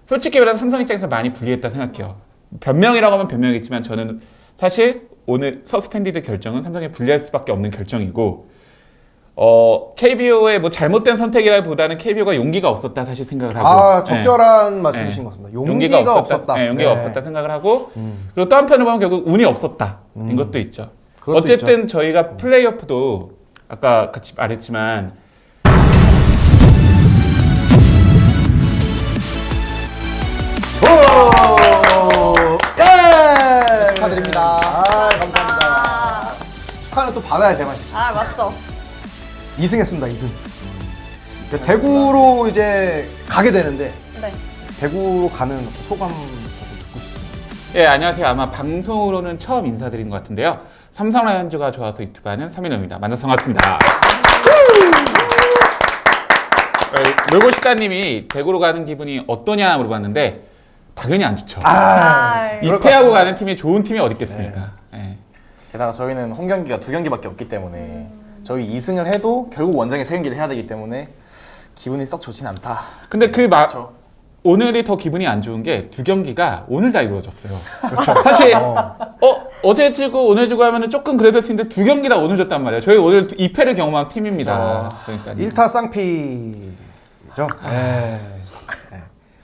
솔직히 말해서 삼성 입장에서 많이 불리했다 생각해요. 변명이라고 하면 변명이겠지만 저는 사실 오늘 서스펜디드 결정은 삼성에 불리할 수밖에 없는 결정이고 KBO의 뭐 잘못된 선택이라기보다는 KBO가 용기가 없었다 사실 생각을 하고 적절한 말씀이신 것 같습니다. 용기가 없었다. 용기가 없었다 생각을 하고 그리고 또 한편으로 보면 결국 운이 없었다인 것도 있죠. 어쨌든 있죠. 저희가 플레이오프도 아까 같이 말했지만 예! 축하드립니다. 감사합니다. 축하는 또 받아야 제맛이죠. 맞죠. 2승했습니다. 2승. 그러니까 대구로 이제 가게 되는데 네. 대구로 가는 소감 좀 듣고 싶습니다. 예, 안녕하세요. 아마 방송으로는 처음 인사드린 것 같은데요. 삼성 라이온즈가 좋아서 유튜브 하는 서민호입니다. 만나서 반갑습니다. 놀고시다님이 대구로 가는 기분이 어떠냐 물어봤는데 당연히 안 좋죠. 2패하고 가는 팀이 좋은 팀이 어디 있겠습니까? 네. 게다가 저희는 홈 경기가 2경기밖에 없기 때문에 저희 2승을 해도 결국 원정에 3경기를 해야 되기 때문에 기분이 썩 좋진 않다. 근데 그렇죠. 오늘이 더 기분이 안 좋은 게 2경기가 오늘 다 이루어졌어요. 그렇죠. 사실 어제 지고 오늘 지고 하면은 조금 그래도 했는데 2경기 다 오늘 졌단 말이에요. 저희 오늘 2패를 경험한 팀입니다. 그러니까 1타 쌍피죠.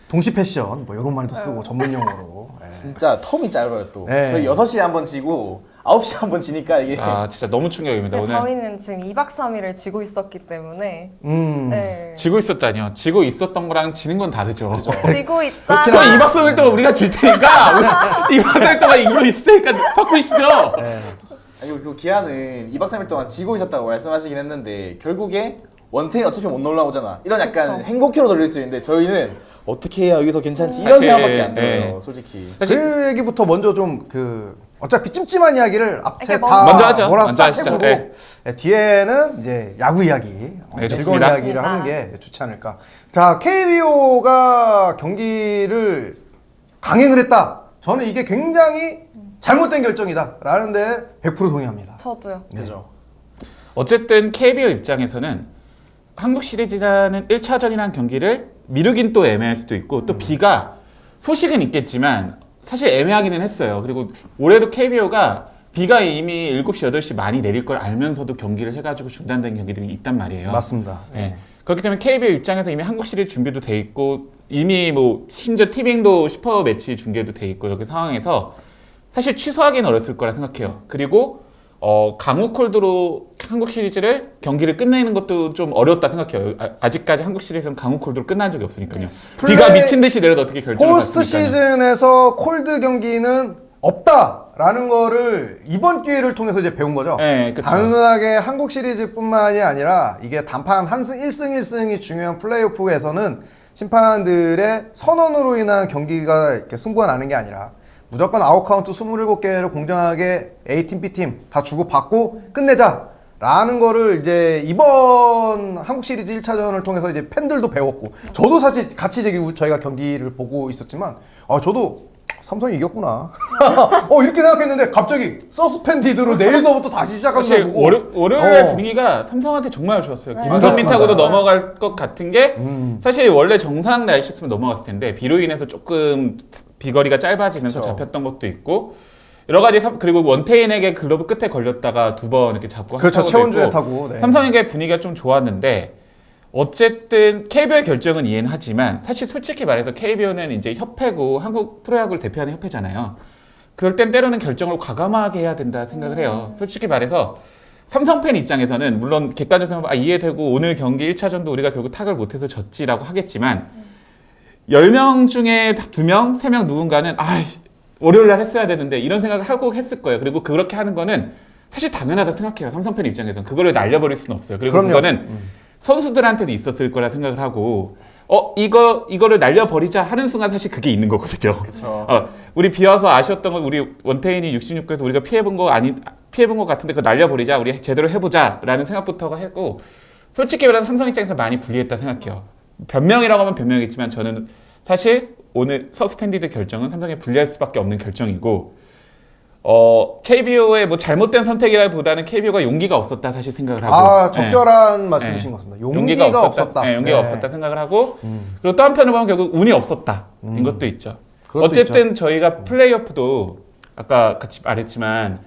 동시 패션 뭐 이런 말도 쓰고 전문 용어로. 진짜 텀이 짧아요 또. 네. 저희 6시에 한 번 지고 9시에 한 번 지니까 이게 진짜 너무 충격입니다. 오늘 저희는 지금 2박 3일을 지고 있었기 때문에 네. 지고 있었다니요. 지고 있었던 거랑 지는 건 다르죠. 지고 있다. 또 2박 3일 동안 우리가 질 테니까 2박 3일 동안 이기고 있으니까 바꾸시죠. 아니, 그리고 기아는 2박 3일 동안 지고 있었다고 말씀하시긴 했는데 결국에 원태인 어차피 못 올라오잖아. 이런 약간 그쵸. 행복회로 돌릴 수 있는데 저희는 어떻게 해야 여기서 괜찮지? 이런 생각밖에 안 들어요. 솔직히. 그 얘기부터 먼저 좀 어차피 찜찜한 이야기를 앞에 이렇게 다 먼저 하죠. 몰아서 먼저 싹 하시죠. 해보고 네. 뒤에는 이제 야구 이야기, 즐거운 좋습니다. 이야기를 하는 게 좋지 않을까. 자, KBO가 경기를 강행을 했다. 저는 이게 굉장히 잘못된 결정이다 라는데 100% 동의합니다. 저도요. 그죠. 어쨌든 KBO 입장에서는 한국 시리즈라는 1차전이라는 경기를 미루긴 또 애매할 수도 있고 또 비가 소식은 있겠지만 사실 애매하기는 했어요. 그리고 올해도 KBO가 비가 이미 7시, 8시 많이 내릴 걸 알면서도 경기를 해가지고 중단된 경기들이 있단 말이에요. 맞습니다. 네. 그렇기 때문에 KBO 입장에서 이미 한국 시리즈 준비도 돼 있고 이미 뭐 심지어 티빙도 슈퍼 매치 중계도 돼 있고 여기 상황에서 사실 취소하기는 어렸을 거라 생각해요. 그리고 강우 콜드로 한국 시리즈를 경기를 끝내는 것도 좀 어렵다 생각해요. 아직까지 한국 시리즈는 강우 콜드로 끝난 적이 없으니까요. 비가 미친 듯이 내려도 어떻게 결정을 포스트 시즌에서 콜드 경기는 없다라는 거를 이번 기회를 통해서 이제 배운 거죠. 네, 그쵸. 단순하게 한국 시리즈뿐만이 아니라 이게 단판 1승 1승이 중요한 플레이오프에서는 심판들의 선언으로 인한 경기가 이렇게 승부가 나는 게 아니라 무조건 아웃카운트 27개를 공정하게 A팀, B팀 다 주고받고 끝내자 라는 거를 이제 이번 한국 시리즈 1차전을 통해서 이제 팬들도 배웠고 저도 사실 같이 저희가 경기를 보고 있었지만 저도 삼성이 이겼구나 이렇게 생각했는데 갑자기 서스펜디드로 내일서부터 다시 시작하는 사실 걸 보고 월요일의 분위기가 삼성한테 정말 좋았어요. 네. 김선민 맞습니다. 타고도 넘어갈 것 같은 게 사실 원래 정상 날씨였으면 넘어갔을 텐데 비로 인해서 조금 비거리가 짧아지면서 그쵸. 잡혔던 것도 있고 여러 가지 그리고 원태인에게 글러브 끝에 걸렸다가 2번 이렇게 잡고 그렇죠. 타고도 최원준에 있고 타고 삼성에게 분위기가 좀 좋았는데 어쨌든 KBO의 결정은 이해는 하지만 사실 솔직히 말해서 KBO는 이제 협회고 한국 프로야구를 대표하는 협회잖아요. 그럴 땐 때로는 결정을 과감하게 해야 된다 생각을 해요. 솔직히 말해서 삼성 팬 입장에서는 물론 객관적으로 이해되고 오늘 경기 1차전도 우리가 결국 타격을 못해서 졌지라고 하겠지만 10명 중에 2명, 3명 누군가는 월요일날 했어야 되는데 이런 생각을 하고 했을 거예요. 그리고 그렇게 하는 거는 사실 당연하다 생각해요. 삼성 팬 입장에서는. 그거를 날려버릴 수는 없어요. 그리고 그럼요. 그거는 선수들한테도 있었을 거라 생각을 하고 이거를 날려버리자 하는 순간 사실 그게 있는 거거든요. 그쵸. 우리 비와서 아쉬웠던 건 우리 원태인이 66에서 우리가 피해본 것 같은데 그거 날려버리자. 우리 제대로 해보자라는 생각부터가 했고 솔직히 말해서 삼성 입장에서 많이 불리했다 생각해요. 변명이라고 하면 변명이겠지만 저는 사실 오늘 서스펜디드 결정은 삼성에 불리할 수밖에 없는 결정이고 KBO의 뭐 잘못된 선택이라기보다는 KBO가 용기가 없었다 사실 생각을 하고 적절한 말씀이신 것 같습니다. 용기가 없었다. 용기가 없었다 생각을 하고 그리고 또 한편으로 보면 결국 운이 없었다. 것도 있죠. 그것도 어쨌든 저희가 플레이오프도 아까 같이 말했지만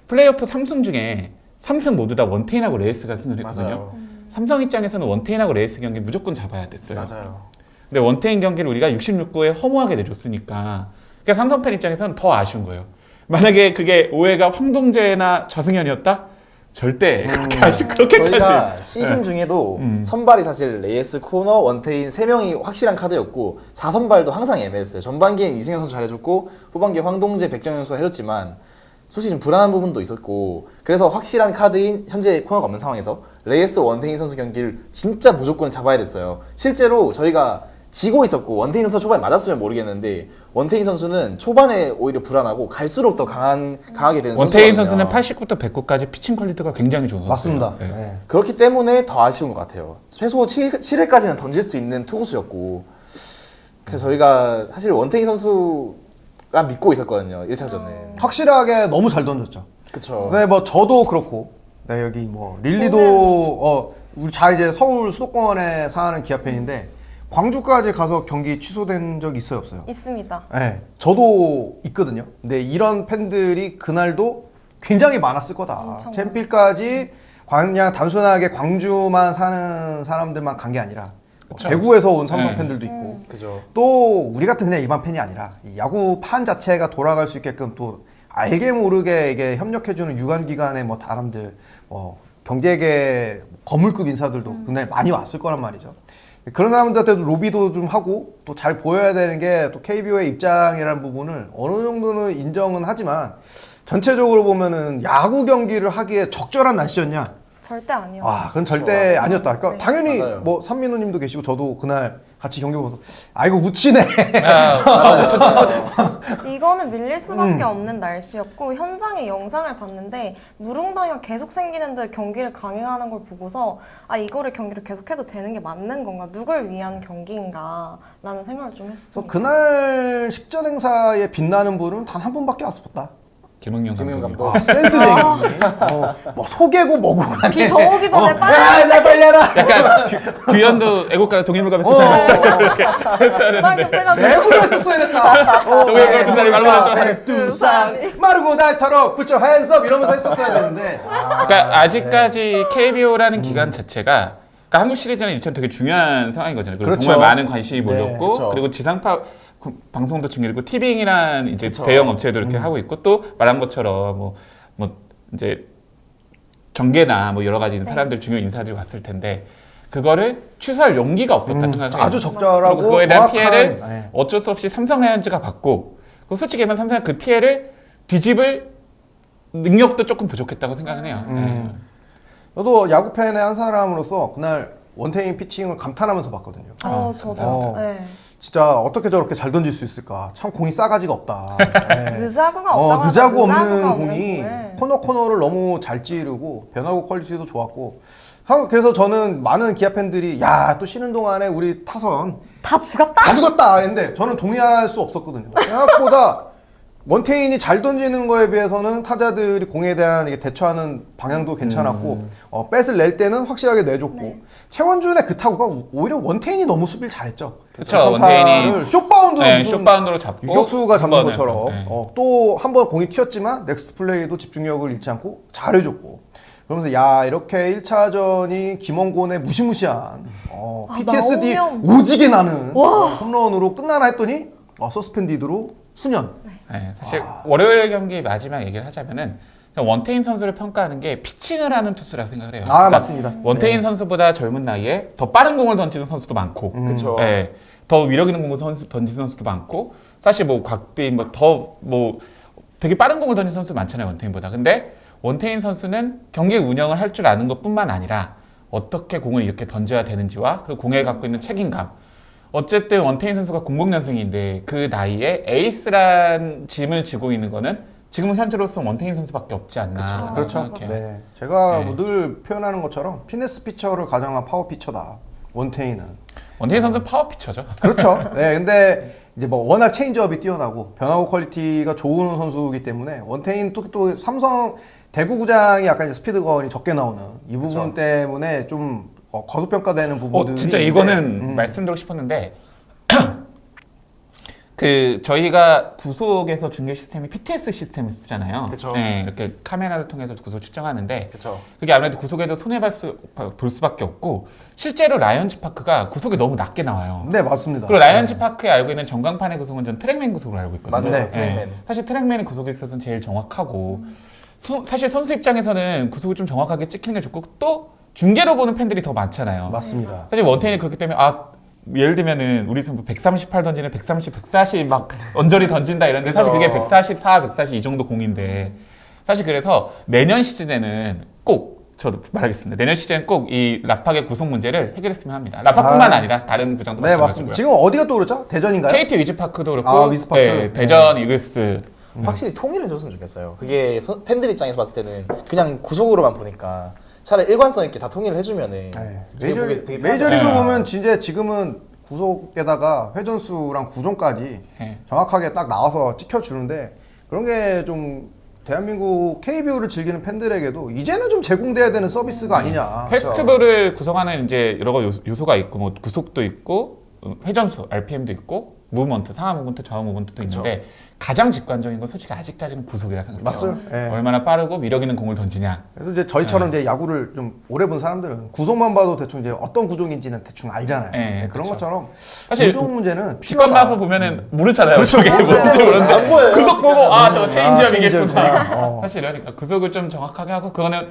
플레이오프 3승 중에 3승 모두 다 원테인하고 레이스가 승을 했거든요. 맞아요. 삼성 입장에서는 원테인하고 레이스 경기 무조건 잡아야 됐어요. 맞아요. 근데 원테인 경기를 우리가 66구에 허무하게 내줬으니까 그러니까 삼성 팬 입장에서는 더 아쉬운 거예요. 만약에 그게 오해가 황동재나 좌승현이었다? 절대 그렇게까지 저희가 시즌 중에도 선발이 사실 레이스, 코너, 원테인 3명이 확실한 카드였고 4선발도 항상 애매했어요. 전반기엔 이승현 선수 잘해줬고 후반기에 황동재, 백정현 선수가 해줬지만 솔직히 좀 불안한 부분도 있었고 그래서 확실한 카드인 현재 코너가 없는 상황에서 레이스, 원테인 선수 경기를 진짜 무조건 잡아야 됐어요. 실제로 저희가 지고 있었고 원태인 선수 초반에 맞았으면 모르겠는데 원태인 선수는 초반에 오히려 불안하고 갈수록 더 강하게 되는 원태인 선수거든요. 선수는 80부터 100구까지 피칭 퀄리티가 굉장히 좋은 선수예요. 맞습니다. 네. 네. 그렇기 때문에 더 아쉬운 것 같아요. 최소 7회까지는 던질 수 있는 투구수였고 그래서 저희가 사실 원태인 선수가 믿고 있었거든요. 1차전에. 확실하게 너무 잘 던졌죠. 그쵸. 네, 뭐 저도 그렇고, 네, 여기 뭐 릴리도 우리 이제 서울 수도권에 사는 기아 팬인데 광주까지 가서 경기 취소된 적 있어요, 없어요? 있습니다. 네, 저도 있거든요. 근데 이런 팬들이 그날도 굉장히 많았을 거다. 엄청 챔피까지 그냥 단순하게 광주만 사는 사람들만 간 게 아니라 그쵸. 대구에서 온 삼성 네. 팬들도 있고 그죠. 또 우리 같은 그냥 일반 팬이 아니라 이 야구 판 자체가 돌아갈 수 있게끔 또 알게 모르게 이게 협력해주는 유관기관의 뭐 사람들, 경제계 거물급 인사들도 그날 많이 왔을 거란 말이죠. 그런 사람들한테도 로비도 좀 하고 또 잘 보여야 되는 게 또 KBO의 입장이라는 부분을 어느 정도는 인정은 하지만 전체적으로 보면은 야구 경기를 하기에 적절한 날씨였냐? 절대 아니요. 그건 절대 맞아요. 아니었다. 그러니까 네. 당연히 맞아요. 뭐 선민호님도 계시고 저도 그날 같이 경기 보면서 이거 우치네. 이거는 밀릴 수밖에 없는 날씨였고 현장에 영상을 봤는데 무릉덩이가 계속 생기는데 경기를 강행하는 걸 보고서 이거를 경기를 계속해도 되는 게 맞는 건가? 누굴 위한 경기인가? 라는 생각을 좀 그래서 했습니다. 그날 식전 행사에 빛나는 분은 단 한 분밖에 없었다. 김흥용 김흥용 감독님. 감독. 센스쟁이. 뭐 소개고 뭐고 간에. 비 더 오기 전에 빨리 나 빨려라. 약간 규현도 애국가 동해물과 어. 백두산 날 급해가지고 내구도 했었어야 됐다. 동해물과 백두산이 말로 나왔죠. 백두산 마르고 날처럼 붙여 핸섬 이러면서 했었어야 되는데. 그러니까 아직까지 KBO라는 기관 자체가 그러니까 한국 시리즈는 이천 되게 중요한 상황인 거잖아요. 그리고 그렇죠. 정말 많은 관심이 네, 몰렸고 그쵸. 그리고 지상파 방송도 중요했고 티빙이란 이제 그쵸. 대형 업체도 이렇게 하고 있고 또 말한 것처럼 뭐 이제 정계나 뭐 여러 가지 사람들 중요 인사들이 왔을 텐데 그거를 취소할 용기가 없었다 생각해요. 아주 그리고 적절하고 그거에 대한 정확한. 피해를 네. 어쩔 수 없이 삼성 라이온즈가 받고 그리고 솔직히 말하면 삼성은 그 피해를 뒤집을 능력도 조금 부족했다고 생각은 해요. 네. 저도 야구 팬의 한 사람으로서 그날 원태인 피칭을 감탄하면서 봤거든요. 저도. 감사합니다. 네. 진짜 어떻게 저렇게 잘 던질 수 있을까? 참 공이 싸가지가 없다. 네. 느자구가 없다고 느자구 하죠. 없는 느자구가 공이 공을. 코너를 너무 잘 찌르고 변화구 퀄리티도 좋았고 그래서 저는 많은 기아 팬들이 또 쉬는 동안에 우리 타선 다 죽었다? 다 죽었다 했는데 저는 동의할 수 없었거든요. 생각보다 원태인이 잘 던지는 거에 비해서는 타자들이 공에 대한 이게 대처하는 방향도 괜찮았고 뱃을 낼 때는 확실하게 내줬고 네. 최원준의 그 타구가 오히려 원태인이 너무 수비를 잘했죠. 그쵸, 선타를 원태인이 숏바운드로 네, 무슨 숏바운드로 잡고 유격수가 잡는 한 번에 것처럼 네. 또 한 번 공이 튀었지만 넥스트 플레이도 집중력을 잃지 않고 잘해줬고 그러면서 이렇게 1차전이 김원곤의 무시무시한 PTSD 나오면- 오지게 나는 홈런으로 끝나나 했더니 서스펜디드로 수년. 네, 사실 월요일 경기 마지막 얘기를 하자면은 원태인 선수를 평가하는 게 피칭을 하는 투수라고 생각을 해요. 그러니까 맞습니다. 원태인 네. 선수보다 젊은 나이에 더 빠른 공을 던지는 선수도 많고, 그쵸. 네, 더 위력 있는 공을 던지는 선수도 많고, 사실 뭐 곽빈 되게 빠른 공을 던지는 선수 많잖아요 원태인보다. 근데 원태인 선수는 경기 운영을 할 줄 아는 것뿐만 아니라 어떻게 공을 이렇게 던져야 되는지와 그 공에 갖고 있는 책임감. 어쨌든 원태인 선수가 00년생인데 그 나이에 에이스란 짐을 지고 있는 거는 지금 현재로서 원태인 선수밖에 없지 않나. 그렇죠. 생각해요. 네. 제가 네. 뭐늘 표현하는 것처럼 피네스 피처를 가정한 파워 피처다. 원태인은. 원태인 선수 파워 피처죠. 그렇죠. 네. 근데 이제 뭐 워낙 체인지업이 뛰어나고 변화구 퀄리티가 좋은 선수이기 때문에 원태인 또 삼성 대구구장이 약간 이제 스피드건이 적게 나오는 이 부분 그쵸. 때문에 좀 거두평가되는 부분들이 진짜 있는데, 이거는 말씀드리고 싶었는데 저희가 구속에서 중계 시스템이 PTS 시스템을 쓰잖아요. 그쵸. 네, 이렇게 카메라를 통해서 구속 측정하는데 그렇죠. 그게 아무래도 구속에도 볼 수밖에 없고 실제로 라이언즈 파크가 구속이 너무 낮게 나와요. 네, 맞습니다. 그리고 라이언즈 파크에 알고 있는 전광판의 구속은 전 트랙맨 구속으로 알고 있거든요. 맞아요. 네. 트랙맨. 사실 트랙맨의 구속에 있어서는 제일 정확하고 사실 선수 입장에서는 구속을 좀 정확하게 찍히는 게 좋고 또 중계로 보는 팬들이 더 많잖아요. 맞습니다. 사실 원태인이 그렇기 때문에 예를 들면은 우리 선수 138 던지는 130, 140 막 언저리 던진다 이런데 사실 그게 144, 142 이 정도 공인데 사실 그래서 내년 시즌에는 꼭 저도 말하겠습니다. 내년 시즌 꼭 이 라팍의 구속 문제를 해결했으면 합니다. 라팍뿐만 아니라 다른 구장도 네, 마찬가지고요. 맞습니다. 지금 어디가 또 그렇죠? 대전인가요? KT 위즈파크도 그렇고 아, 위즈파크. 네, 대전 이글스 확실히 통일을 해줬으면 좋겠어요. 그게 팬들 입장에서 봤을 때는 그냥 구속으로만 보니까 차라리 일관성 있게 다 통일을 해주면은 네. 되게 보기 되게 메이저리그 편하잖아요. 보면 진짜 지금은 구속에다가 회전수랑 구종까지 네. 정확하게 딱 나와서 찍혀주는데 그런 게 좀 대한민국 KBO를 즐기는 팬들에게도 이제는 좀 제공돼야 되는 서비스가 아니냐. 페스티벌을 구성하는 이제 여러 가지 요소가 있고 뭐 구속도 있고 회전수, RPM도 있고 무브먼트, 상하 무브먼트, 좌우 무브먼트도 그쵸. 있는데 가장 직관적인 건 솔직히 아직까지는 구속이라 생각해요. 맞어요. 예. 얼마나 빠르고 위력 있는 공을 던지냐. 그래서 이제 저희처럼 이제 야구를 좀 오래 본 사람들은 구속만 봐도 대충 이제 어떤 구종인지는 대충 알잖아요. 네, 그런 그쵸. 것처럼 사실 구종 문제는 직관 필요하다. 봐서 보면은 모르잖아요. 그렇죠. 저게 모르죠. 뭔지 모르는데 안 보여요. 구속 보고 저거 체인지업이겠구나. 체인지업이구나. 어. 사실 이러니까 구속을 좀 정확하게 하고 그거는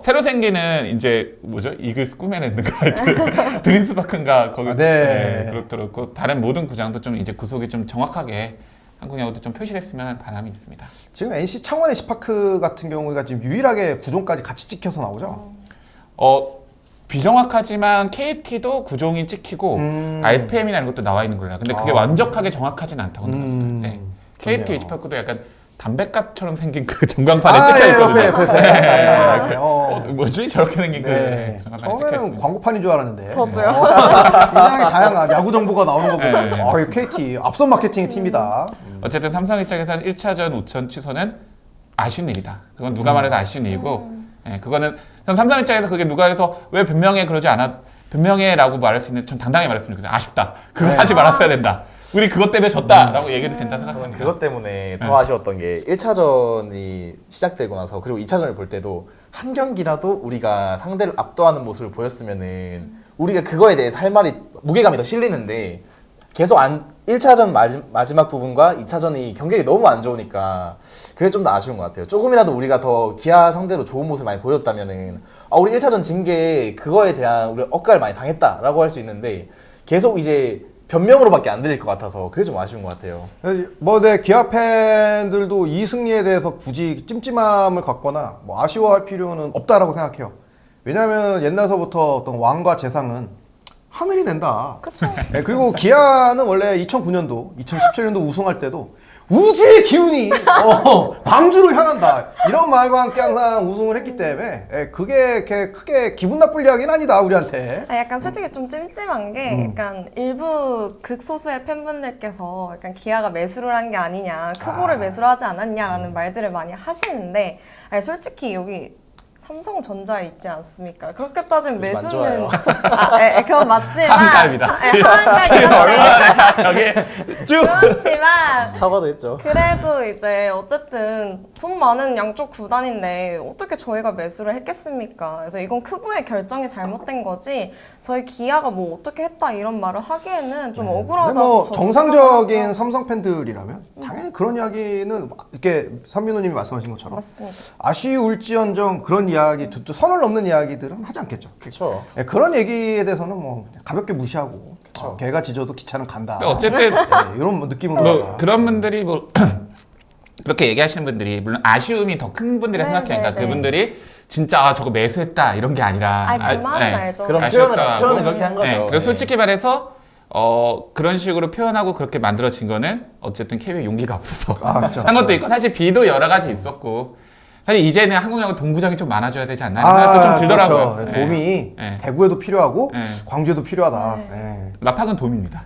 새로 생기는 이제 뭐죠? 이글스 꾸며냈는가 하여튼 드림스파크인가 거기 네. 그렇더라고. 다른 모든 구장도 좀 이제 구속이 좀 정확하게 한국 야구도 좀 표시를 했으면 하는 바람이 있습니다. 지금 NC 창원 NC파크 같은 경우가 지금 유일하게 구종까지 같이 찍혀서 나오죠. 비정확하지만 KT도 구종이 찍히고 RPM이나 이런 것도 나와 있는 걸로 알아요. 근데 그게 완벽하게 정확하진 않다고 들었어요. 네. KT 좋네요. 위즈파크도 약간 담배값처럼 생긴 그 전광판에 찍혀 있거든요. 옆에. 뭐지? 저렇게 생긴 네. 그 전광판에 찍혀 처음에는 있습니다. 광고판인 줄 알았는데. 저도요. 굉장히 다양한 야구 정보가 나오는 거 보면 네. 이 KT 앞선 마케팅 팀이다. 어쨌든 삼성 입장에서는 1차전 우천 취소는 아쉬운 일이다. 그건 누가 말해도 아쉬운 일이고, 그거는 전 삼성 입장에서 그게 누가 해서 왜 변명해라고 말할 수 있는 전 당당히 말했으면 좋겠어요. 아쉽다. 그거 네. 하지 말았어야 된다. 우리 그것 때문에 졌다라고 얘기도 된다 저는 생각합니다. 그것 때문에 더 아쉬웠던 게 1차전이 시작되고 나서 그리고 2차전을 볼 때도 한 경기라도 우리가 상대를 압도하는 모습을 보였으면은 우리가 그거에 대해서 할 말이 무게감이 더 실리는데 계속 1차전 마지막 부분과 2차전이 경기력이 너무 안 좋으니까 그게 좀 더 아쉬운 것 같아요. 조금이라도 우리가 더 기아 상대로 좋은 모습 많이 보였다면은 우리 1차전 진 게 그거에 대한 우리 억가를 많이 당했다라고 할 수 있는데 계속 이제 변명으로밖에 안 들릴 것 같아서 그게 좀 아쉬운 것 같아요. 뭐, 내 기아 팬들도 이 승리에 대해서 굳이 찜찜함을 갖거나 뭐 아쉬워할 필요는 없다라고 생각해요. 왜냐하면 옛날서부터 어떤 왕과 재상은 하늘이 낸다. 그쵸. 네, 그리고 기아는 원래 2009년도, 2017년도 우승할 때도 우주의 기운이 광주를 향한다. 이런 말과 함께 항상 우승을 했기 때문에 그게 이렇게 크게 기분 나쁠 이야기는 아니다 우리한테. 약간 솔직히 좀 찜찜한 게 약간 일부 극소수의 팬분들께서 약간 기아가 매수를 한 게 아니냐, 크고를 매수를 하지 않았냐라는 말들을 많이 하시는데 아니, 솔직히 여기 삼성전자에 있지 않습니까? 그렇게 따지면 요즘 안 매수는 좋아요. 그건 맞지만 한가입니다. 한가입니다. 얼마나 여기 쭉 그렇지만 사과도 했죠. 그래도 이제 어쨌든 돈 많은 양쪽 구단인데 어떻게 저희가 매수를 했겠습니까? 그래서 이건 크부의 결정이 잘못된 거지 저희 기아가 뭐 어떻게 했다 이런 말을 하기에는 좀 근데 억울하다고 뭐 저는 정상적인 생각하고요. 삼성 팬들이라면 당연히 그런 이야기는 이렇게 삼민호님이 말씀하신 것처럼 맞습니다. 아쉬울지언정 그런 이야기, 또 선을 넘는 이야기들은 하지 않겠죠. 그렇죠. 그런 얘기에 대해서는 뭐 그냥 가볍게 무시하고 개가 짖어도 기차는 간다. 어쨌든 이런 느낌으로 뭐 그런 분들이 뭐 그렇게 얘기하시는 분들이 물론 아쉬움이 더 큰 분들이 네, 생각하니까 네, 네. 그분들이 진짜 저거 매수했다 이런 게 아니라 아니, 그 말은 알죠. 그런 아쉬웠다고 표현을 그렇게 한 거죠. 그래서 네. 솔직히 말해서 그런 식으로 표현하고 그렇게 만들어진 거는 어쨌든 KBO 용기가 없어서 그렇죠. 한 것도 있고 사실 비도 여러 가지 있었고 사실 이제는 한국 야구 동부장이 좀 많아져야 되지 않나 하는 생각도 좀 들더라고요. 그렇죠. 네. 도움이 네. 대구에도 필요하고 네. 광주에도 필요하다. 네. 라팍은 돔입니다.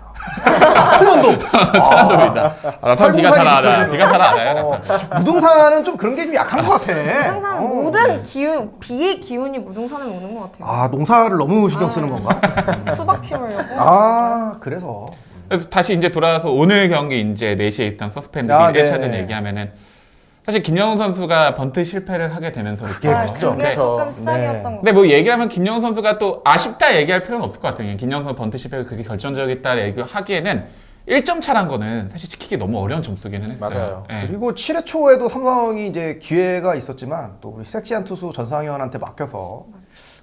천연돔. 천안돔입니다. 라팍 비가 잘 알아요. 지켜주는. 비가 잘 알아요. 무등산은 좀 그런 게 좀 약한 것 같아. 무등산은 모든 기운, 비의 기운이 무등산을 오는 것 같아요. 농사를 너무 신경 쓰는 건가? 수박 키우려고. 그래서 그래서 다시 이제 돌아와서 오늘 경기 이제 4시에 있던 서스펜드 아, 1차전 네. 얘기하면은 사실 김영훈 선수가 번트 실패를 하게 되면서부터 그게 크죠. 그게 그쵸. 조금 시작이었던 거. 근데 뭐 얘기하면 김영훈 선수가 또 아쉽다 얘기할 필요는 없을 것 같아요. 김영훈 선수 번트 실패가 그게 결정적이다 얘기하기에는 1점 차란 거는 사실 지키기 너무 어려운 점수기는 했어요. 맞아요. 예. 그리고 7회 초에도 삼성이 이제 기회가 있었지만 또 우리 섹시한 투수 전상현한테 맡겨서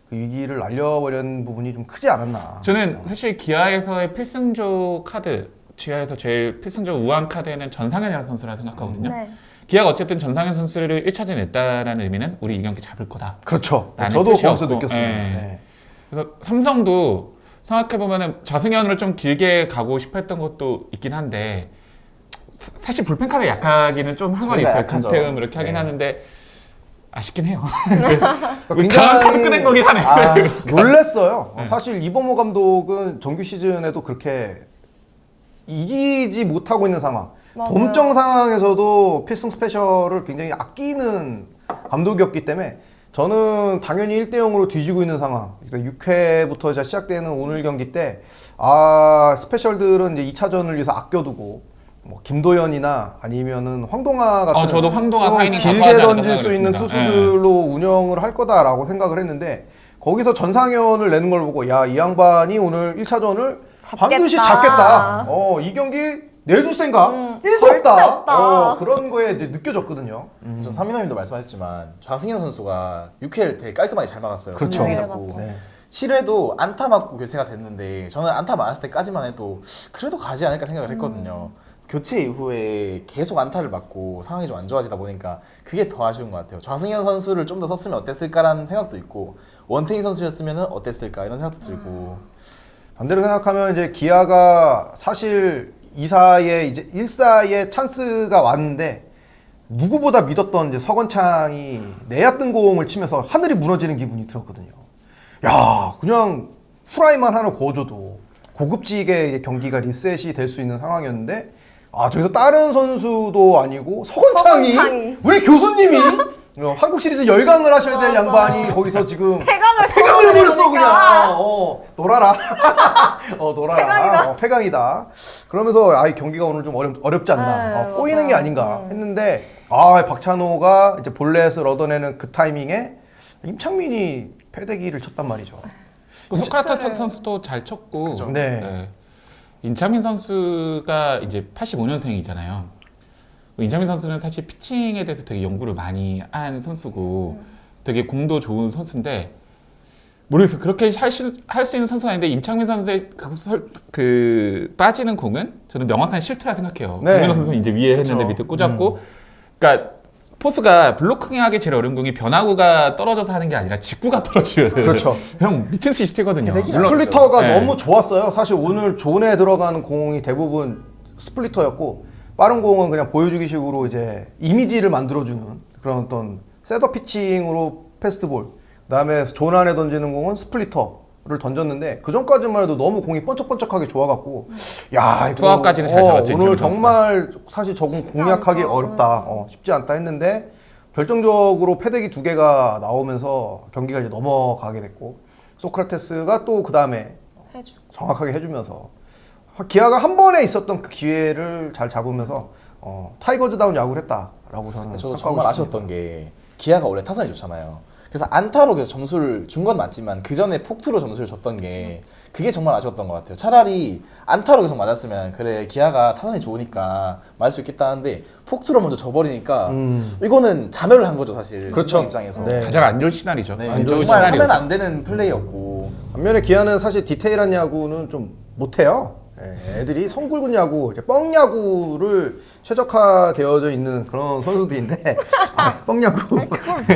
그 위기를 날려버린 부분이 좀 크지 않았나. 저는 사실 기아에서의 필승조 카드, 기아에서 제일 필승조 우한 카드는 전상현이라는 선수라 생각하거든요. 네. 기아가 어쨌든 전상현 선수를 1차전에 냈다라는 의미는 우리 이 경기 잡을 거다. 그렇죠. 라는 저도 거기서 뜻이었고, 느꼈어요. 예. 네. 그래서 삼성도 생각해보면은 좌승현으로 좀 길게 가고 싶어 했던 것도 있긴 한데 사실 불펜 카드 약하기는 좀 한 건 저희가 있어요. 약하죠. 금태음 이렇게 하긴 네. 하는데 아쉽긴 해요. 굉장히- 강한 카드 꺼낸 거긴 하네. 아, 놀랬어요. 사실 이범호 감독은 정규 시즌에도 그렇게 이기지 못하고 있는 상황, 맞아요. 동점 상황에서도 필승 스페셜을 굉장히 아끼는 감독이었기 때문에 저는 당연히 1대 0으로 뒤지고 있는 상황. 6회부터 시작되는 오늘 경기 때 스페셜들은 이제 2차전을 위해서 아껴두고 뭐 김도현이나 아니면은 황동아 같은 저도 황동아 좀 사이닝 가서 길게 하지 않을까 던질 수 있는 생각을 투수들로 운영을 할 거다라고 생각을 했는데 거기서 전상현을 내는 걸 보고 야, 이 양반이 오늘 1차전을 잡겠다. 반드시 잡겠다. 이 경기 내줄 생각 1도 절대 없다. 없다. 그런 거에 이제 느껴졌거든요. 저 삼민호님도 말씀하셨지만 좌승현 선수가 6회를 되게 깔끔하게 잘 막았어요. 그렇죠. 선제 네, 잡고. 맞죠. 네. 7회도 안타 맞고 교체가 됐는데 저는 안타 맞았을 때까지만 해도 그래도 가지 않을까 생각을 했거든요. 교체 이후에 계속 안타를 맞고 상황이 좀 안 좋아지다 보니까 그게 더 아쉬운 것 같아요. 좌승현 선수를 좀 더 썼으면 어땠을까라는 생각도 있고 원태인 선수였으면 어땠을까 이런 생각도 들고 반대로 생각하면 이제 기아가 사실 2사에 이제 1사에 찬스가 왔는데 누구보다 믿었던 이제 서건창이 내야 뜬 공을 치면서 하늘이 무너지는 기분이 들었거든요. 야, 그냥 후라이만 하나 구워줘도 고급지게 경기가 리셋이 될 수 있는 상황이었는데 저기서 다른 선수도 아니고 서건창이 우리 교수님이 한국 시리즈 열강을 하셔야 될 맞아. 양반이 거기서 지금 폐강을 폐강을 해버렸어 써버리니까. 그냥. 놀아라. 놀아라. 폐강이다. 폐강이다. 그러면서 이 경기가 오늘 좀 어렵지 않나. 네, 꼬이는 맞아요. 게 아닌가 했는데 박찬호가 이제 볼넷을 얻어내는 그 타이밍에 임창민이 패대기를 쳤단 말이죠. 그 소크라테스 선수도 잘 쳤고, 그죠. 네. 인차민 선수가 이제 85년생이잖아요. 인차민 선수는 사실 피칭에 대해서 되게 연구를 많이 한 선수고, 되게 공도 좋은 선수인데 모르겠어요. 그렇게 할 수 있는 선수가 아닌데 임창민 선수의 그 빠지는 공은 저는 명확한 실투라 생각해요. 네. 김민호 선수는 이제 위에 했는데 그쵸. 밑에 꽂았고, 그러니까 포수가 블로킹하기 제일 어려운 공이 변화구가 떨어져서 하는 게 아니라 직구가 떨어지면 그렇죠. 형 미친 시스템이거든요. 스플리터가 네. 너무 좋았어요. 사실 오늘 존에 들어가는 공이 대부분 스플리터였고 빠른 공은 그냥 보여주기 식으로 이제 이미지를 만들어주는 그런 어떤 셋업 피칭으로 패스트볼. 그다음에 존 안에 던지는 공은 스플리터를 던졌는데 그 전까지만 해도 너무 공이 번쩍번쩍하게 좋아갖고 야 이거 투아웃까지는 잘 잡았죠, 오늘 임창민 정말 사실 저공 쉽지 공략하기 않다. 어렵다. 쉽지 않다 했는데 결정적으로 패대기 2개가 나오면서 경기가 이제 넘어가게 됐고 소크라테스가 또 그 다음에 해주. 정확하게 해주면서 기아가 한 번에 있었던 그 기회를 잘 잡으면서 타이거즈다운 야구를 했다라고 저는 저도 평가하고 정말 있습니다. 아쉬웠던 게 기아가 원래 타선이 좋잖아요. 그래서 안타로 계속 점수를 준 건 맞지만 그 전에 폭투로 점수를 줬던 게 그게 정말 아쉬웠던 것 같아요. 차라리 안타로 계속 맞았으면 그래 기아가 타선이 좋으니까 맞을 수 있겠다 하는데 폭투로 먼저 져버리니까 이거는 자멸을 한 거죠 사실. 그렇죠. 입장에서. 네. 가장 안 좋은 시나리오죠. 네, 안 좋은 정말 하면 시나리오죠. 안 되는 플레이였고 반면에 기아는 사실 디테일한 야구는 좀 못해요. 애들이 성굵은 야구, 이제 뻥 야구를 최적화되어져 있는 그런 선수들인데 뻥 야구. 그걸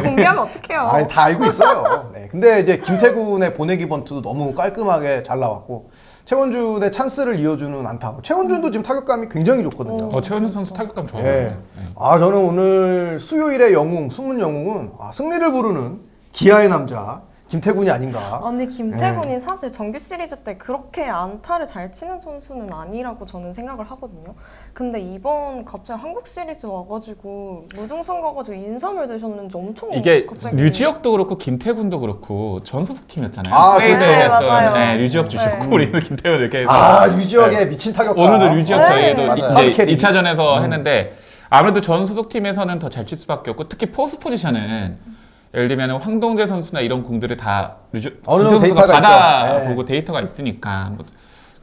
공개하면 어떡해요. 다 알고 있어요. 네. 근데 이제 김태군의 보내기 번트도 너무 깔끔하게 잘 나왔고 최원준의 찬스를 이어주는 안타. 최원준도 지금 타격감이 굉장히 좋거든요. 최원준 선수 타격감 좋아요. 네. 저는 오늘 수요일의 영웅, 숨은 영웅은 승리를 부르는 기아의 남자 김태군이 아닌가. 아니 김태군이 사실 정규 시리즈 때 그렇게 안타를 잘 치는 선수는 아니라고 저는 생각을 하거든요. 근데 이번 갑자기 한국 시리즈 와가지고 무등산 가가지고 인삼을 드셨는지 엄청 이게 갑자기 류지혁도 그렇고 김태군도 그렇고 전소속 팀이었잖아요. 아, 트레이드 그렇죠. 네, 맞아요. 네, 류지혁 주셨고 네. 우리는 김태군 이렇게 해서 아, 류지혁의 미친 타격가. 오늘도 류지혁 네. 저희도 맞아요. 하드 이제 캐리. 2차전에서 했는데 아무래도 전 소속 팀에서는 더 잘 칠 수밖에 없고 특히 포스 포지션은 예를 들면 황동재 선수나 이런 공들을 다 어느 정도 김태훈 선수가 데이터가 있죠. 받아보고 네. 데이터가 있으니까 뭐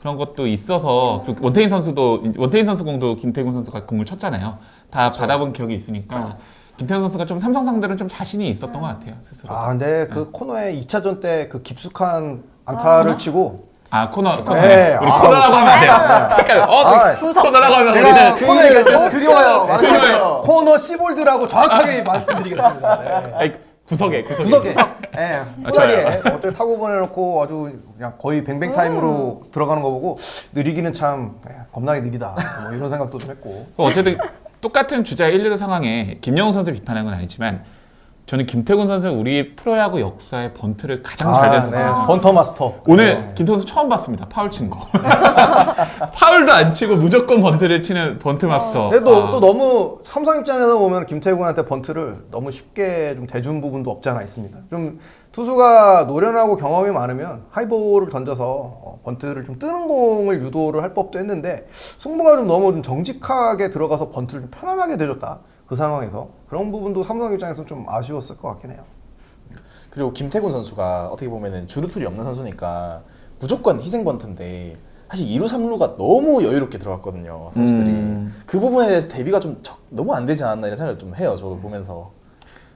그런 것도 있어서 그리고 원태인 선수 공도 김태군 선수가 공을 쳤잖아요. 다 받아본 기억이 있으니까 김태훈 선수가 좀 삼성 상대로는 좀 자신이 있었던 것 같아요 스스로. 아, 근데 그 코너에 2차전 때 그 깊숙한 안타를 치고 코너 네. 우리 아, 코너라고 하면 안 돼요. 그러니까 아, 코너라고 하면 제가 우리는 코너 얘기할 때 그리워요. 맞아요. 코너 시볼드라고 정확하게 말씀드리겠습니다. 네. 아니, 구석에 구석에, 예, 꼬다리에 좋아요. 어떻게 타고 보내놓고 아주 그냥 거의 뱅뱅 타임으로 들어가는 거 보고 느리기는 참 겁나게 느리다. 뭐 이런 생각도 좀 했고. 어쨌든 똑같은 주자 1, 2루 상황에 김영우 선수를 비판하는 건 아니지만 저는 김태군 선수는 우리 프로야구 역사의 번트를 가장 잘 된 선수예요. 번터 마스터. 오늘 그렇죠. 김태훈 선수 처음 봤습니다. 파울 친 거. 파울도 안 치고 무조건 번트를 치는 번트 마스터. 근데 또 너무 삼성 입장에서 보면 김태군한테 번트를 너무 쉽게 좀 대준 부분도 없지 않아 있습니다. 좀 투수가 노련하고 경험이 많으면 하이볼을 던져서 번트를 좀 뜨는 공을 유도를 할 법도 했는데 승부가 좀 너무 좀 정직하게 들어가서 번트를 좀 편안하게 내줬다. 그 상황에서 그런 부분도 삼성 입장에서 좀 아쉬웠을 것 같긴 해요. 그리고 김태군 선수가 어떻게 보면은 주루툴이 없는 선수니까 무조건 희생 번트인데 사실 2루 3루가 너무 여유롭게 들어갔거든요 선수들이. 그 부분에 대해서 대비가 좀 너무 안 되지 않았나 이런 생각을 좀 해요 저도 보면서.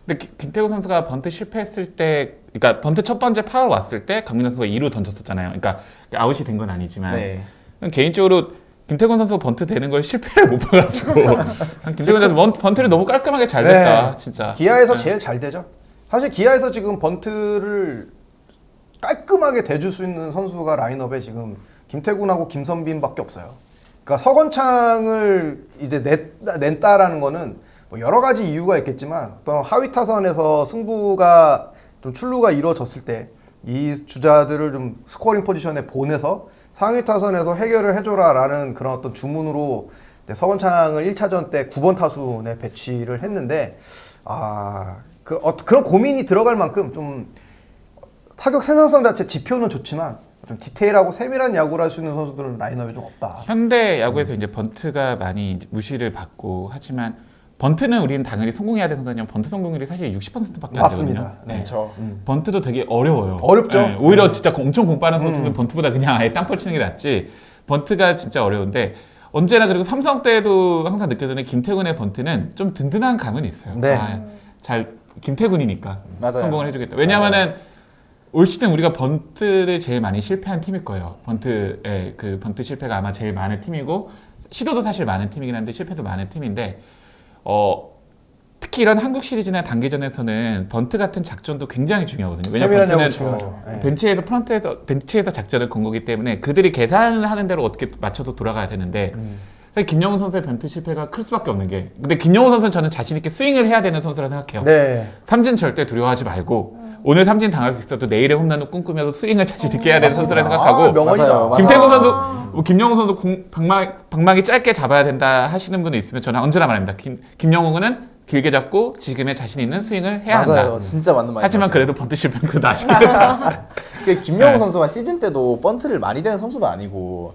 근데 김태훈 선수가 번트 실패했을 때, 그러니까 번트 첫 번째 파울 왔을 때 강민호 선수가 2루 던졌었잖아요. 그러니까 아웃이 된 건 아니지만 네. 개인적으로 김태군 선수 번트 되는 걸 실패를 못 봐가지고 김태군 선수 번트를 너무 깔끔하게 잘 됐다 진짜. 기아에서 제일 잘 되죠. 사실 기아에서 지금 번트를 깔끔하게 대줄 수 있는 선수가 라인업에 지금 김태군하고 김선빈밖에 없어요. 그러니까 서건창을 이제 냈다라는 거는 뭐 여러 가지 이유가 있겠지만 어떤 하위 타선에서 승부가 좀 출루가 이루어졌을 때 이 주자들을 좀 스코어링 포지션에 보내서 상위 타선에서 해결을 해줘라라는 그런 어떤 주문으로 서건창을 1차전 때 9번 타순에 배치를 했는데 그런 고민이 들어갈 만큼 좀 타격 생산성 자체 지표는 좋지만 좀 디테일하고 세밀한 야구를 할 수 있는 선수들은 라인업에 좀 없다. 현대 야구에서 이제 번트가 많이 이제 무시를 받고 하지만 번트는 우리는 당연히 성공해야 되는 거냐면 번트 성공률이 사실 60%밖에 안 맞습니다. 되거든요. 네. 그렇죠. 번트도 되게 어려워요. 어렵죠. 네, 오히려 진짜 엄청 공 빠른 선수는 번트보다 그냥 아예 땅볼 치는 게 낫지. 번트가 진짜 어려운데 언제나 그리고 삼성 때도 항상 느껴지는 김태군의 번트는 좀 든든한 감은 있어요. 네. 김태군이니까 맞아요. 성공을 해주겠다. 왜냐하면은 올 시즌 우리가 번트를 제일 많이 실패한 팀일 거예요. 그 번트 실패가 아마 제일 많은 팀이고 시도도 사실 많은 팀이긴 한데 실패도 많은 팀인데 특히 이런 한국 시리즈나 단기전에서는 번트 같은 작전도 굉장히 중요하거든요. 왜냐면 세밀한 번트는 야구 중요하죠. 네. 벤치에서 작전을 건 거기 때문에 그들이 계산을 하는 대로 어떻게 맞춰서 돌아가야 되는데 사실 김영우 선수의 번트 실패가 클 수밖에 없는 게 근데 김영우 선수는 저는 자신 있게 스윙을 해야 되는 선수라 생각해요. 네. 삼진 절대 두려워하지 말고 오늘 삼진 당할 수 있어도 내일의 홈런을 꿈꾸면서 스윙을 자신 있게 해야 되는 선수라 생각하고 명언이다. 맞아요. 김태군 선수, 뭐 김영우 선수 방망이 짧게 잡아야 된다 하시는 분이 있으면 저는 언제나 말합니다. 김영우는 길게 잡고 지금의 자신 있는 스윙을 해야 맞아요. 한다. 진짜 맞는 말이에요. 하지만 그래도 번트 실패는 그래도 아쉽겠다. 김명우 네. 선수가 시즌 때도 번트를 많이 되는 선수도 아니고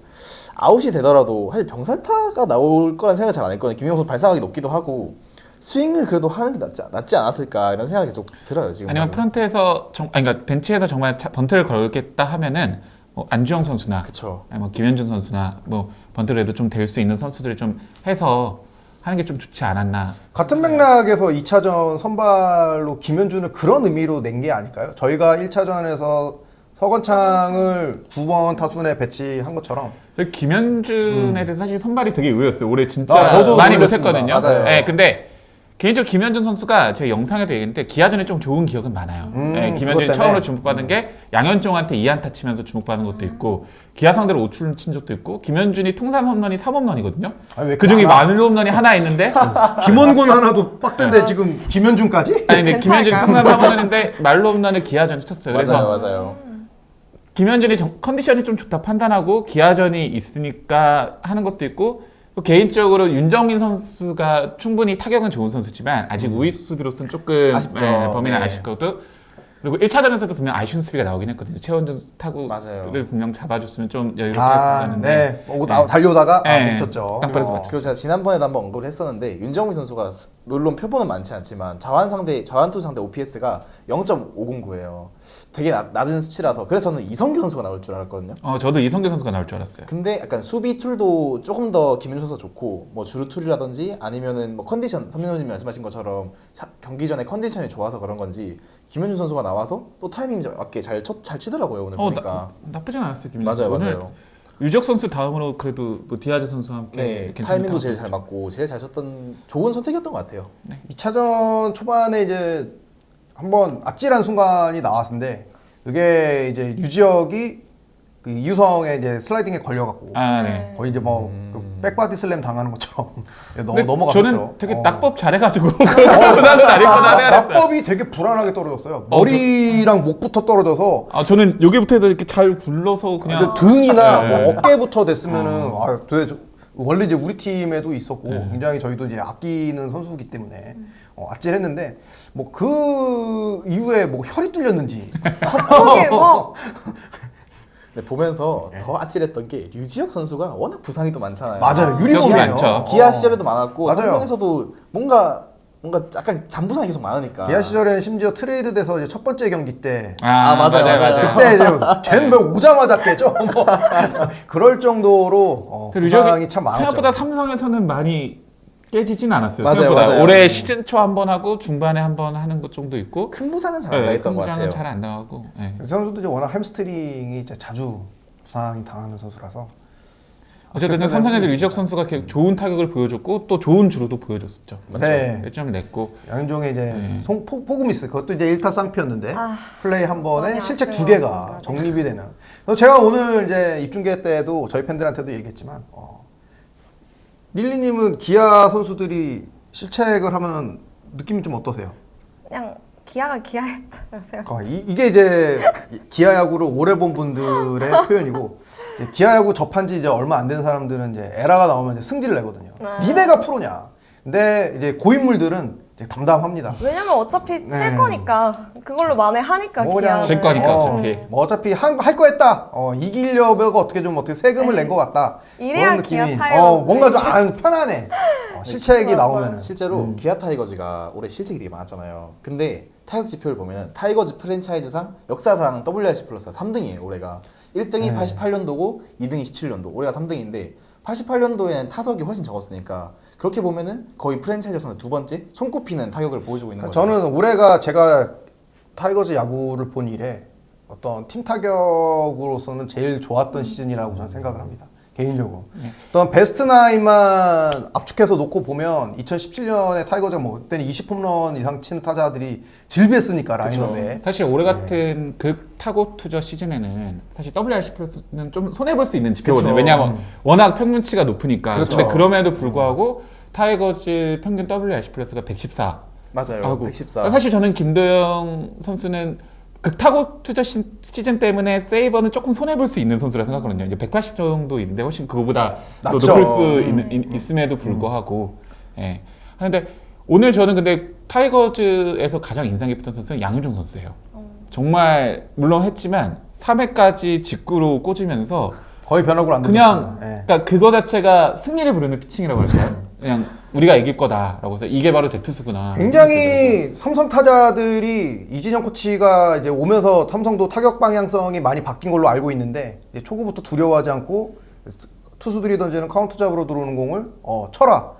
아웃이 되더라도 사실 병살타가 나올 거란 생각을 잘 안 했거든요. 김명우 선수 발사각이 높기도 하고 스윙을 그래도 하는 게 낫지 않았을까 이런 생각이 계속 들어요 지금. 아니면 프런트에서 그러니까 벤치에서 정말 번트를 걸겠다 하면은 뭐 안주영 선수나 그쵸. 아니 뭐 김현준 선수나 뭐 번트를 해도 좀 될 수 있는 선수들을 좀 해서 하는 게 좀 좋지 않았나. 같은 맥락에서 2차전 선발로 김현준을 그런 의미로 낸 게 아닐까요? 저희가 1차전에서 서건창을 9번 타순에 배치한 것처럼 김현준에 대해서 사실 선발이 되게 의외였어요. 올해 진짜 저도 많이 놀랐습니다. 못했거든요. 맞아요. 네, 근데 개인적으로 김현준 선수가 제 영상에도 얘기했는데 기아전에 좀 좋은 기억은 많아요. 네, 김현준이 그것 때문에. 처음으로 주목받은 게 양현종한테 2안타 치면서 주목받은 것도 있고 기아 상대로 5출을 친 적도 있고 김현준이 통산 홈런이 3홈런이거든요. 아니, 왜 그중에 많아? 만루 홈런이 하나 있는데 김원곤 하나도 빡센데 지금 김현준까지? 아니 근데 김현준이 괜찮을까요? 통산 3홈런인데 말루 홈런을 기아전에 쳤어요. 그래서 맞아요. 김현준이 컨디션이 좀 좋다 판단하고 기아전이 있으니까 하는 것도 있고 또 개인적으로 윤정민 선수가 충분히 타격은 좋은 선수지만 아직 우위 수비로서는 조금 아쉽죠. 범위는 네. 아쉽 거도 그리고 1차전에서도 분명 아쉬운 수비가 나오긴 했거든요. 최원준 맞아요. 타구를 분명 잡아줬으면 좀 여유롭게 아, 했었는데 네. 달려오다가 네. 멈췄죠. 땅볼에서 맞죠. 그리고 제가 지난번에도 한번 언급을 했었는데 윤정민 선수가 물론 표본은 많지 않지만 자완투 상대 OPS가 0.509예요. 되게 낮은 수치라서 그래서 저는 이성규 선수가 나올 줄 알았거든요. 저도 이성규 선수가 나올 줄 알았어요. 근데 약간 수비 툴도 조금 더 김윤준 선수가 좋고 뭐 주루 툴이라든지 아니면은 뭐 컨디션 선생님 말씀하신 것처럼 경기 전에 컨디션이 좋아서 그런 건지 김윤준 선수가 나와서 또 타이밍 맞게 잘 치더라고요 오늘 보니까. 나쁘진 않았어요. 김민준 맞아요, 선수. 오늘 맞아요. 유적 선수 다음으로 그래도 뭐 디아즈 선수와 함께 네, 괜찮은 타이밍도 제일 타구 잘 맞고 제일 잘 쳤던 좋은 선택이었던 것 같아요. 2차전 초반에 이제 한번 아찔한 순간이 나왔는데 그게 이제 유지혁이 그 이유성의 이제 슬라이딩에 걸려갖고 아, 네. 거의 이제 뭐 그 백바디 슬램 당하는 것처럼 근데 넘어갔었죠. 저는 되게 어. 낙법 잘해가지고 그다음 다리거나 낙법이 되게 불안하게 떨어졌어요. 머리랑 목부터 떨어져서 저는 여기부터 해서 이렇게 잘 굴러서 그냥 등이나 네. 뭐 어깨부터 됐으면은 도대체 원래 이제 우리 팀에도 있었고 굉장히 저희도 이제 아끼는 선수이기 때문에 아찔했는데 뭐 그 이후에 뭐 혈이 뚫렸는지 갑자기 막 근데 보면서 더 아찔했던 게 류지혁 선수가 워낙 부상이 또 많잖아요. 맞아요. 부상이 유리범이에요. 많죠. 기아 시절에도 많았고 맞아요. 삼성에서도 뭔가 약간 잔부상이 계속 많으니까. 기아 시절에는 심지어 트레이드 돼서 이제 첫 번째 경기 때 맞아요. 그때 이제 쟤는 뭐 오자마자 깨죠. 뭐 그럴 정도로 부상이 참 많았죠. 생각보다 삼성에서는 많이 깨지진 않았어요. 맞아요, 생각보다 맞아요. 올해 시즌 초 한 번 하고 중반에 한 번 하는 것 정도 있고 큰 부상은 잘 안 나했던 것 같아요. 잘안 나가고. 네. 그 선수도 이제 워낙 햄스트링이 이제 자주 부상이 당하는 선수라서 어쨌든 삼성에서 유지혁 선수가 이렇게 좋은 타격을 보여줬고 또 좋은 주루도 보여줬었죠. 네. 1점을 냈고 양현종의 이제 네. 포구미스 그것도 이제 1타 쌍피였는데 플레이 한 번에 많이 실책 두 아쉬웠습니다. 개가 정립이 되는. 그래서 제가 오늘 이제 입중계 때도 저희 팬들한테도 얘기했지만 릴리님은 기아 선수들이 실책을 하면 느낌이 좀 어떠세요? 그냥 기아가 기아했다고 생각. 이게 이제 기아 야구를 오래 본 분들의 표현이고 이제 기아 야구 접한 지 이제 얼마 안 된 사람들은 이제 에라가 나오면 이제 승질을 내거든요. 니네가 프로냐? 근데 이제 고인물들은 이제 담담합니다. 왜냐면 어차피 칠 네. 거니까 그걸로 만회하니까 뭐 그냥 기아는. 칠 거니까 어차피. 뭐 어차피 할 거 했다. 이기려고 어떻게 세금을 낸 것 같다. 이래야 그런 기아 느낌이. 타이거즈. 뭔가 좀 편안해. 실책이 맞아. 나오면은. 실제로 기아 타이거즈가 올해 실책이 되게 많았잖아요. 근데 타격 지표를 보면 타이거즈 프랜차이즈상 역사상 WRC 플러스가 3등이에요 올해가. 1등이 88년도고 2등이 17년도. 올해가 3등인데 88년도에는 타석이 훨씬 적었으니까 그렇게 보면은 거의 프랜차이즈에서는 두 번째 손꼽히는 타격을 보여주고 있는 거죠. 저는 올해가 제가 타이거즈 야구를 본 이래 어떤 팀 타격으로서는 제일 좋았던 시즌이라고 저는 생각을 합니다. 개인적으로. 어떤 베스트 나인만 압축해서 놓고 보면 2017년에 타이거즈가 뭐 그때는 20홈런 이상 치는 타자들이 질비했으니까 라인업에. 사실 올해 같은 극 타고 투저 시즌에는 사실 WRC 플러스는 좀 손해볼 수 있는 지표거든요. 그쵸. 왜냐하면 워낙 평균치가 높으니까. 그렇죠. 근데 그럼에도 불구하고 타이거즈 평균 WRC 플러스가 114. 맞아요. 하고. 114. 사실 저는 김도영 선수는 극타고 투자 시즌 때문에 세이버는 조금 손해볼 수 있는 선수라 생각하거든요. 이제 180 정도 있는데 훨씬 그거보다 더 낮죠. 높을 수 있음에도 불구하고. 예. 근데 오늘 저는 근데 타이거즈에서 가장 인상 깊었던 선수는 양현종 선수예요. 정말 물론 했지만 3회까지 직구로 꽂으면서 거의 변화구를 안 그냥 던졌습니다. 예. 그러니까 그거 자체가 승리를 부르는 피칭이라고 할까요? 그냥 우리가 이길 거다라고 해서 이게 바로 대투수구나. 굉장히 삼성 타자들이 이진영 코치가 이제 오면서 삼성도 타격 방향성이 많이 바뀐 걸로 알고 있는데 이제 초구부터 두려워하지 않고 투수들이 던지는 카운트 잡으로 들어오는 공을 쳐라.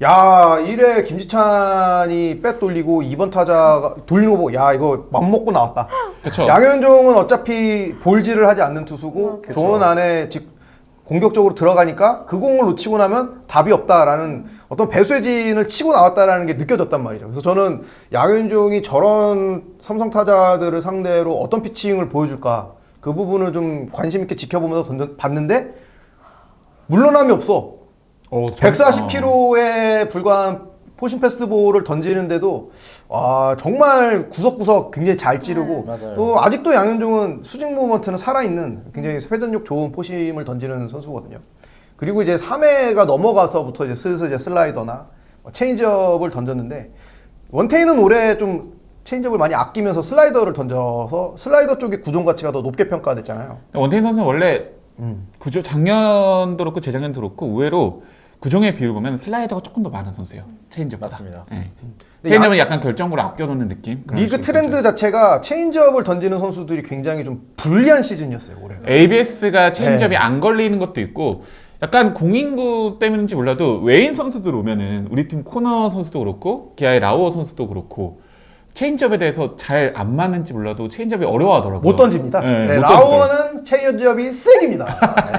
야, 이래 김지찬이 백 돌리고 2번 타자가 돌리는 거 보고 야, 이거 맘먹고 나왔다. 그쵸. 양현종은 어차피 볼질을 하지 않는 투수고 그쵸. 존 안에 공격적으로 들어가니까 그 공을 놓치고 나면 답이 없다라는 어떤 배수의 진을 치고 나왔다라는 게 느껴졌단 말이죠. 그래서 저는 양현종이 저런 삼성 타자들을 상대로 어떤 피칭을 보여줄까 그 부분을 좀 관심 있게 지켜보면서 봤는데 물러남이 없어. 140km에 불과한 포신 패스트볼을 던지는데도 정말 구석구석 굉장히 잘 찌르고 맞아요. 또 아직도 양현종은 수직 무브먼트는 살아있는 굉장히 회전력 좋은 포심을 던지는 선수거든요. 그리고 이제 3회가 넘어가서부터 이제 슬슬 이제 슬라이더나 체인지업을 던졌는데 원태인은 올해 좀 체인지업을 많이 아끼면서 슬라이더를 던져서 슬라이더 쪽의 구종 가치가 더 높게 평가됐잖아요. 원태인 선수는 원래 구조 작년도 그렇고 재작년도 그렇고 의외로 구종의 비율 보면 슬라이더가 조금 더 많은 선수예요. 체인지업보다. 맞습니다. 네. 체인지업은 약간 결정구를 아껴놓는 느낌. 그런 리그 식으로 트렌드 던져요. 자체가 체인지업을 던지는 선수들이 굉장히 좀 불리한 시즌이었어요 올해가. ABS가 체인지업이 네. 안 걸리는 것도 있고 약간 공인구 때문인지 몰라도 외인 선수들 오면은 우리 팀 코너 선수도 그렇고 기아의 라우어 선수도 그렇고 체인지업에 대해서 잘 안 맞는지 몰라도 체인지업이 어려워하더라고요. 못 던집니다. 네, 네, 못 라우어는 체인지업이 쓰레기입니다.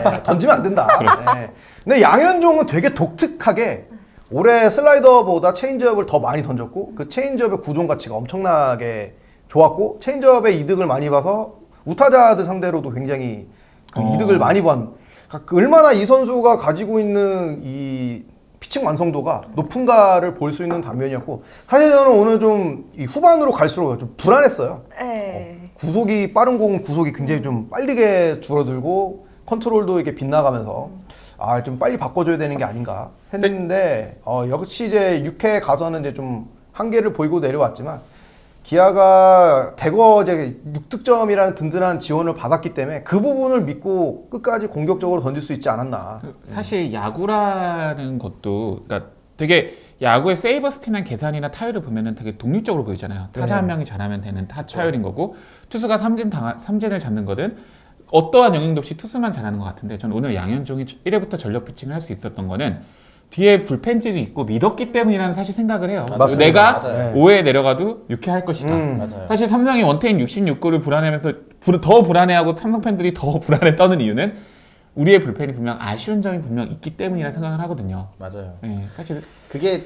네, 던지면 안 된다. 네. 근데 양현종은 되게 독특하게 올해 슬라이더보다 체인지업을 더 많이 던졌고 그 체인지업의 구종 가치가 엄청나게 좋았고 체인지업의 이득을 많이 봐서 우타자들 상대로도 굉장히 그 이득을 많이 본. 얼마나 이 선수가 가지고 있는 이 피칭 완성도가 높은가를 볼 수 있는 단면이었고 사실 저는 오늘 좀 이 후반으로 갈수록 좀 불안했어요. 네. 구속이 빠른 공은 구속이 굉장히 좀 빠르게 줄어들고 컨트롤도 이렇게 빗나가면서 좀 빨리 바꿔줘야 되는 게 아닌가 했는데 역시 이제 6회 가서는 이제 좀 한계를 보이고 내려왔지만 기아가 대거 이제 6득점이라는 든든한 지원을 받았기 때문에 그 부분을 믿고 끝까지 공격적으로 던질 수 있지 않았나. 사실 야구라는 것도 그러니까 되게 야구의 세이버스틴한 계산이나 타율을 보면은 되게 독립적으로 보이잖아요. 타자 한 명이 잘하면 되는 타율인 거고 투수가 삼진을 잡는 거든 어떠한 영향도 없이 투수만 잘하는 것 같은데 저는 오늘 양현종이 1회부터 전력 피칭을 할 수 있었던 거는 뒤에 불펜진이 있고 믿었기 때문이라는 사실 생각을 해요. 맞습니다. 내가 맞아요. 5회 내려가도 6회 할 것이다. 맞아요. 사실 삼성이 원태인 66골을 불안해하면서 더 불안해하고 삼성 팬들이 더 불안해 떠는 이유는 우리의 불펜이 분명 아쉬운 점이 분명 있기 때문이라 생각을 하거든요. 맞아요. 네, 사실 그게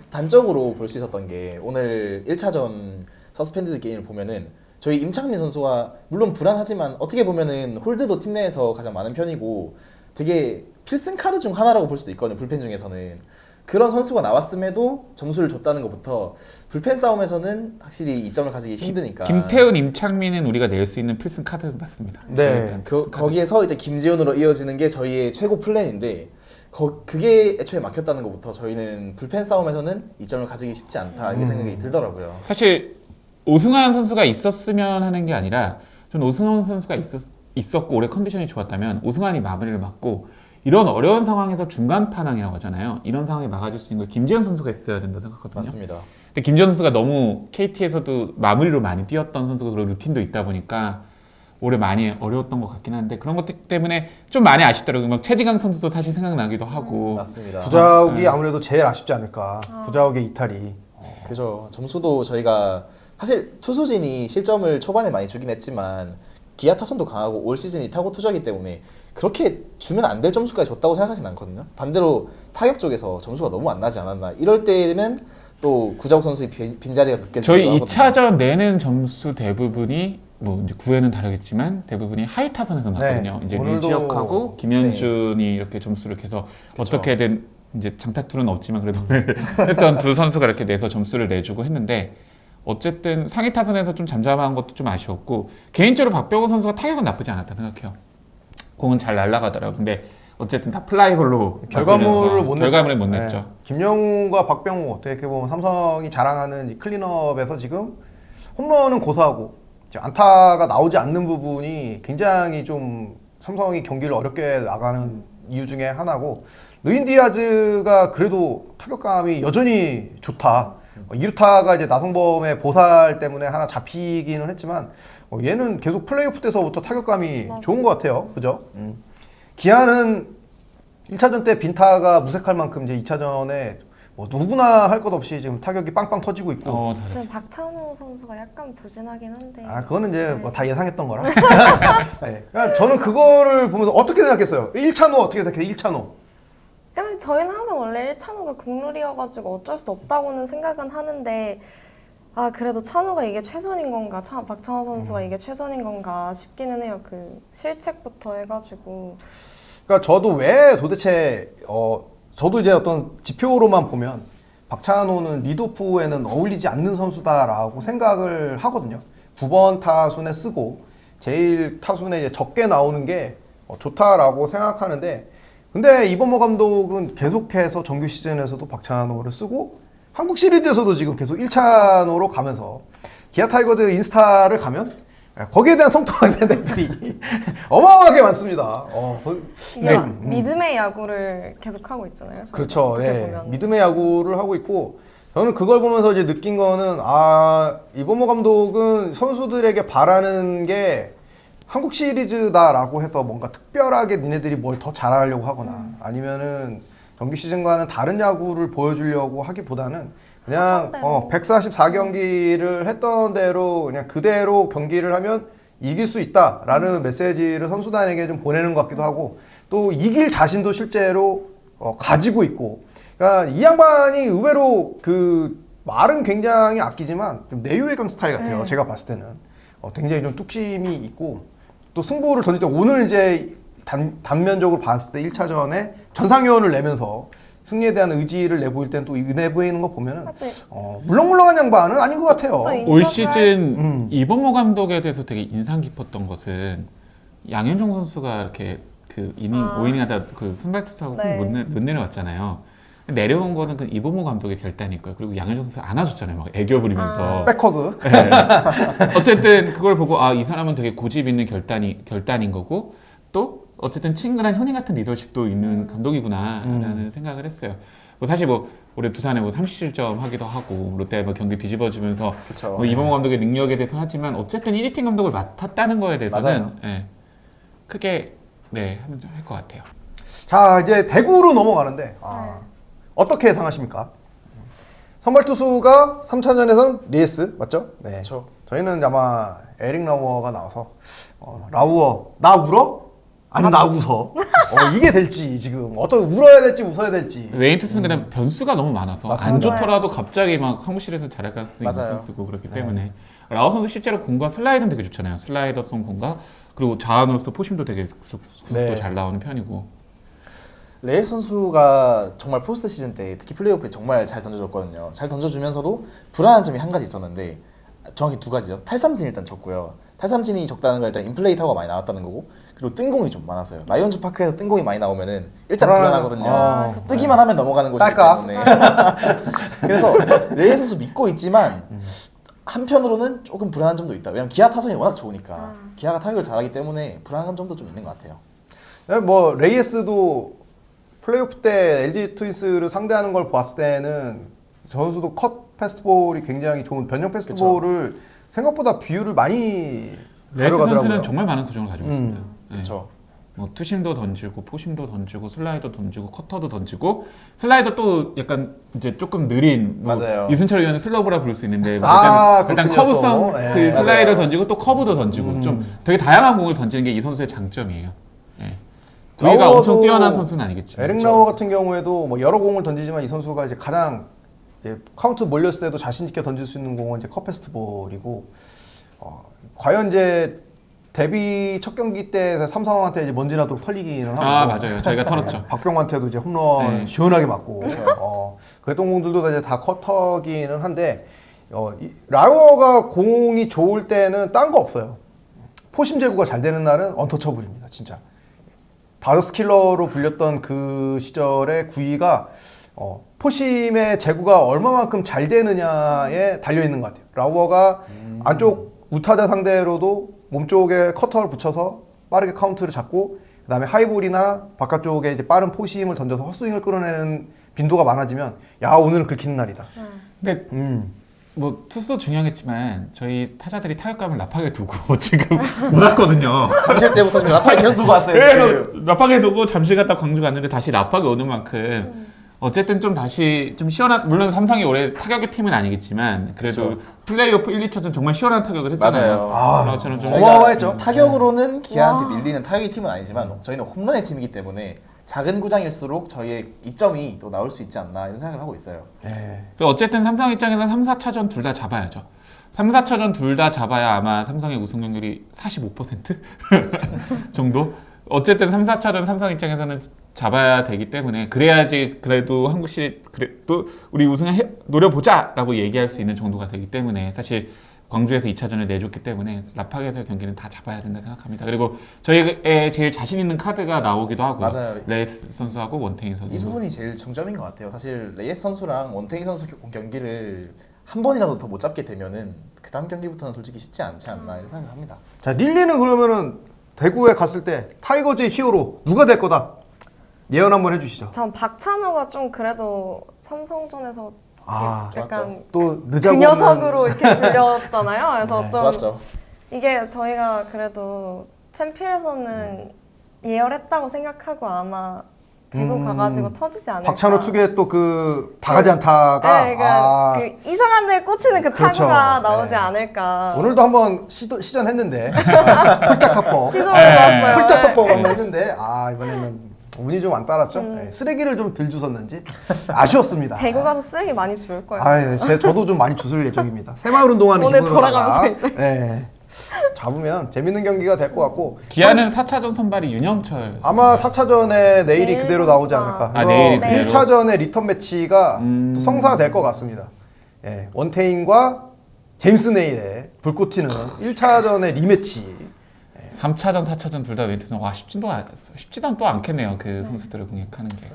단적으로 볼 수 있었던 게 오늘 1차전 서스펜디드 게임을 보면은 저희 임창민 선수가 물론 불안하지만 어떻게 보면은 홀드도 팀 내에서 가장 많은 편이고 되게 필승 카드 중 하나라고 볼 수도 있거든요. 불펜 중에서는 그런 선수가 나왔음에도 점수를 줬다는 것부터 불펜 싸움에서는 확실히 2점을 가지기 힘드니까. 김태훈, 임창민은 우리가 낼 수 있는 필승 카드 맞습니다. 네. 거기에서 이제 김지훈으로 이어지는 게 저희의 최고 플랜인데 그게 애초에 막혔다는 것부터 저희는 불펜 싸움에서는 2점을 가지기 쉽지 않다 이게 생각이 들더라고요. 사실 오승환 선수가 있었으면 하는 게 아니라 전 오승환 선수가 있었고 올해 컨디션이 좋았다면 오승환이 마무리를 맡고 이런 어려운 상황에서 중간 판왕이라고 하잖아요. 이런 상황에 막아줄 수 있는 걸 김지현 선수가 있어야 된다 생각하거든요. 맞습니다. 근데 김지현 선수가 너무 KT에서도 마무리로 많이 뛰었던 선수가 그런 루틴도 있다 보니까 올해 많이 어려웠던 것 같긴 한데 그런 것 때문에 좀 많이 아쉽더라고요. 막 최지강 선수도 사실 생각나기도 하고 맞습니다. 부자욱이 아무래도 제일 아쉽지 않을까. 부자욱의 이탈이. 그죠. 점수도 저희가 사실 투수진이 실점을 초반에 많이 주긴 했지만 기아 타선도 강하고 올 시즌이 타고 투자기 때문에 그렇게 주면 안 될 점수까지 줬다고 생각하진 않거든요. 반대로 타격 쪽에서 점수가 너무 안 나지 않았나. 이럴 때면 또 구자욱 선수의 빈자리가 느껴지기도 저희 하거든요. 2차전 내는 점수 대부분이 뭐 이제 9회는 다르겠지만 대부분이 하이 타선에서 났거든요. 네. 이제 오늘도- 류지혁하고 김현준이 이렇게 점수를 계속 어떻게든 이제 장타투는 없지만 그래도 오늘 했던 두 선수가 이렇게 내서 점수를 내주고 했는데 어쨌든 상위 타선에서 좀 잠잠한 것도 좀 아쉬웠고 개인적으로 박병호 선수가 타격은 나쁘지 않았다 생각해요. 공은 잘 날아가더라고요. 근데 어쨌든 다 플라이볼로 결과물을 못 냈죠. 네. 김영우가 박병호 어떻게 보면 삼성이 자랑하는 이 클린업에서 지금 홈런은 고사하고 이제 안타가 나오지 않는 부분이 굉장히 좀 삼성이 경기를 어렵게 나가는 이유 중에 하나고 루인 디아즈가 그래도 타격감이 여전히 좋다. 2루타가 이제 나성범의 보살 때문에 하나 잡히기는 했지만 얘는 계속 플레이오프 때서부터 타격감이 좋은 것 같아요. 그죠? 기아는 1차전 때 빈타가 무색할 만큼 이제 2차전에 뭐 누구나 할 것 없이 지금 타격이 빵빵 터지고 있고. 지금 박찬호 선수가 약간 부진하긴 한데. 아 그거는 이제 네. 뭐 다 예상했던 거라. 네. 그러니까 저는 그거를 보면서 어떻게 생각했어요? 1차노 어떻게 생각해? 1차노. 근데 저희는 항상 원래 1찬호가 국룰이어가지고 어쩔 수 없다고는 생각은 하는데 아 그래도 찬호가 이게 최선인 건가 박찬호 선수가 이게 최선인 건가 싶기는 해요. 그 실책부터 해가지고 그러니까 저도 왜 도대체 저도 이제 어떤 지표로만 보면 박찬호는 리드오프에는 어울리지 않는 선수다라고 생각을 하거든요. 9번 타순에 쓰고 제일 타순에 이제 적게 나오는 게 좋다라고 생각하는데 근데 이범호 감독은 계속해서 정규 시즌에서도 박찬호를 쓰고 한국 시리즈에서도 지금 계속 1차노로 가면서 기아 타이거즈 인스타를 가면 거기에 대한 성토가 되는 댓글이 어마어마하게 많습니다. 이게 믿음의 야구를 계속하고 있잖아요. 그렇죠. 어떻게 예. 보면. 믿음의 야구를 하고 있고 저는 그걸 보면서 이제 느낀 거는 이범호 감독은 선수들에게 바라는 게 한국 시리즈다라고 해서 뭔가 특별하게 니네들이 뭘 더 잘하려고 하거나 아니면은 정규 시즌과는 다른 야구를 보여주려고 하기보다는 그냥 144경기를 했던 대로 그냥 그대로 경기를 하면 이길 수 있다라는 메시지를 선수단에게 좀 보내는 것 같기도 하고 또 이길 자신도 실제로 가지고 있고 그러니까 이 양반이 의외로 그 말은 굉장히 아끼지만 좀 내유회관 스타일 같아요. 제가 봤을 때는 굉장히 좀 뚝심이 있고 또 승부를 던질 때 오늘 이제 단면적으로 봤을 때 1차전에 전상위원을 내면서 승리에 대한 의지를 내보일 땐 또 내보이는 거 보면은 물렁물렁한 양반은 아닌 것 같아요. 올 시즌 이범호 감독에 대해서 되게 인상 깊었던 것은 양현종 선수가 이렇게 그 이닝 5이닝 하다 그 선발 투수하고 네. 못 내려왔잖아요. 내려온 거는 그 이범호 감독의 결단일 거예요. 그리고 양현종 선수 안아줬잖아요. 막 애교 부리면서. 백허그. 네. 어쨌든 그걸 보고 이 사람은 되게 고집 있는 결단인 거고 또 어쨌든 친근한 현인 같은 리더십도 있는 감독이구나라는 생각을 했어요. 뭐 사실 뭐 올해 두산에 뭐 37점 하기도 하고 롯데 뭐 경기 뒤집어지면서 그쵸. 뭐 이범호 감독의 능력에 대해서 하지만 어쨌든 1위 팀 감독을 맡았다는 거에 대해서는 크게 하면 할 것 같아요. 자 이제 대구로 넘어가는데 어떻게 예상하십니까? 선발 투수가 3차전에서는 리에스 맞죠? 네. 그렇죠. 저희는 아마 에릭 라우어가 나와서 라우어 나 울어? 아니 나 웃어. 이게 될지 지금 울어야 될지 웃어야 될지. 외인 투수들은 변수가 너무 많아서 맞습니다. 안 좋더라도 갑자기 막 한국시리즈 잘할 가능성이 있는 맞아요. 선수고 그렇기 때문에 라오 선수 실제로 공과 슬라이드는 되게 좋잖아요. 슬라이더 쏜 공과 그리고 자원으로서 포심도 되게 속도 잘 나오는 편이고. 레이 선수가 정말 포스트 시즌 때 특히 플레이오프에 정말 잘 던져줬거든요. 잘 던져주면서도 불안한 점이 한 가지 있었는데 정확히 두 가지죠. 탈삼진 일단 적고요. 탈삼진이 적다는 건 일단 인플레이 타구가 많이 나왔다는 거고 그리고 뜬공이 좀 많았어요. 라이온즈 파크에서 뜬공이 많이 나오면은 일단 불안하거든요. 뜨기만 하면 넘어가는 곳이기 때문에. 그래서 레이 선수 믿고 있지만 한편으로는 조금 불안한 점도 있다. 왜냐면 기아 타선이 워낙 좋으니까 기아가 타격을 잘하기 때문에 불안한 점도 좀 있는 것 같아요. 뭐 레이에스도 플레이오프 때 LG 트윈스를 상대하는 걸 봤을 때는 저 선수도 컷 패스트볼이 굉장히 좋은 변형 패스트볼을 생각보다 비율을 많이 레이스 가져가더라고요. 선수는 정말 많은 구종을 가지고 있습니다. 그렇죠. 뭐 투심도 던지고 포심도 던지고 슬라이더 던지고 커터도 던지고 슬라이더 또 약간 이제 조금 느린 맞아요. 이순철 의원은 슬러브라 부를 수 있는데 일단 그렇군요, 커브성 또. 그 슬라이더 던지고 또 커브도 던지고 좀 되게 다양한 공을 던지는 게 이 선수의 장점이에요. 구위가 엄청 뛰어난 선수는 아니겠지만. 에릭 라워 같은 경우에도 뭐 여러 공을 던지지만 이 선수가 이제 가장 이제 카운트 몰렸을 때도 자신 있게 던질 수 있는 공은 이제 컷 패스트볼이고 과연 이제 데뷔 첫 경기 때 삼성한테 이제 먼지나도록 털리기는 하고 맞아요. 저희가 털었죠. 박병호한테도 이제 홈런 시원하게 맞고 그랬던 공들도 이제 다 커터기는 한데 라우어가 공이 좋을 때는 딴 거 없어요. 포심 제구가 잘 되는 날은 언터처블입니다. 진짜. 바르스 킬러로 불렸던 그 시절의 구위가 포심의 제구가 얼마만큼 잘 되느냐에 달려있는 것 같아요. 라우어가 안쪽 우타자 상대로도 몸쪽에 커터를 붙여서 빠르게 카운트를 잡고 그 다음에 하이볼이나 바깥쪽에 이제 빠른 포심을 던져서 헛스윙을 끌어내는 빈도가 많아지면 오늘은 긁히는 날이다. 근데 뭐 투수도 중요하겠지만 저희 타자들이 타격감을 나팍에 두고 지금 못 왔거든요. 잠실 때부터 지금 라파를 계속 두고 왔어요. 라팍에 두고 잠실 갔다 광주 갔는데 다시 라팍에 오는 만큼 어쨌든 좀 다시 좀 시원한, 물론 삼성이 올해 타격의 팀은 아니겠지만 그래도 그쵸. 플레이오프 1, 2차전 정말 시원한 타격을 했잖아요. 맞아요. 그런 것처럼 좀 저희가 어마어마했죠. 타격으로는 기아한테 와. 밀리는 타격의 팀은 아니지만 저희는 홈런의 팀이기 때문에 작은 구장일수록 저희의 이점이 또 나올 수 있지 않나 이런 생각을 하고 있어요. 예. 그리고 어쨌든 삼성 입장에서는 3, 4차전 둘 다 잡아야죠. 3, 4차전 둘 다 잡아야 아마 삼성의 우승 확률이 45% 정도? 어쨌든 3, 4차전 삼성 입장에서는 잡아야 되기 때문에 그래야지 그래도 한국 시리즈 그래도 우리 우승을 노려보자라고 얘기할 수 있는 정도가 되기 때문에 사실 광주에서 2차전을 내줬기 때문에 라팍에서의 경기는 다 잡아야 된다 생각합니다. 그리고 저희의 제일 자신 있는 카드가 나오기도 하고요. 맞아요. 레이스 선수하고 원태인 이 선수. 부분이 제일 중점인 것 같아요. 사실 레이스 선수랑 원태인 선수 경기를 한 번이라도 더 못 잡게 되면은 그 다음 경기부터는 솔직히 쉽지 않지 않나 이런 생각을 합니다. 자, 릴리는 그러면은 대구에 갔을 때 타이거즈의 히어로 누가 될 거다? 예언 한번 해주시죠. 전 박찬호가 좀 그래도 삼성전에서 아, 약간 또 그 늦어보면 녀석으로 이렇게 불렸잖아요. 그래서 네, 좀 좋았죠. 이게 저희가 그래도 챔피언에서는 예열했다고 생각하고 아마 대구 가가지고 터지지 않을까. 박찬호 특유의 또 그 바가지 안타가 네, 그 이상한 데 꽂히는 그 그렇죠. 타구가 나오지 네. 않을까. 오늘도 한번 시전했는데 홀짝 탑법 시도가 좋았어요. 홀짝 탑법 네. 한번 했는데 이번에는 운이 좀 안 따랐죠. 네, 쓰레기를 좀 덜 주웠는지 아쉬웠습니다. 대구 가서 쓰레기 많이 줄 거예요. 저도 좀 많이 주술 예정입니다. 새마을 운동하는 오늘 기분으로다가. 돌아가면서 이제. 네. 잡으면 재밌는 경기가 될 것 같고 기아는 4차전 선발이 윤영철. 아마 4차전에 내일이 내일 그대로 선수가. 나오지 않을까. 아, 내일이 네. 그대로. 1차전의 리턴 매치가 또 성사될 것 같습니다. 예, 원태인과 제임스 네일의 불꽃 튀는 1차전의 리매치. 3차전, 4차전 둘 다 웨이트는 쉽지도 또 않겠네요. 그 선수들을 공략하는 게.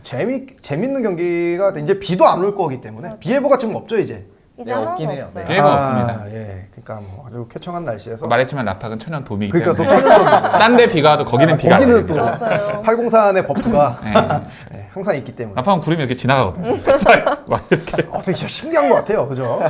재밌는 경기가 이제 비도 안 올 거기 때문에 비 예보가 지금 없죠 이제. 이제 네, 하나도 없긴 해요. 없어요. 네. 예보 없습니다. 예, 그러니까 뭐 아주 쾌청한 날씨에서. 말했지만 라팍은 천연 도미이기 그러니까 또 때문에 천연도 딴데 비가 와도 거기는 비가 안 거기는 또 내립니다. 맞아요. 804의 버프가 네. 예, 항상 있기 때문에. 라팍은 구름이 이렇게 지나가거든요. 막 이렇게. 되게 진짜 신기한 것 같아요, 그죠?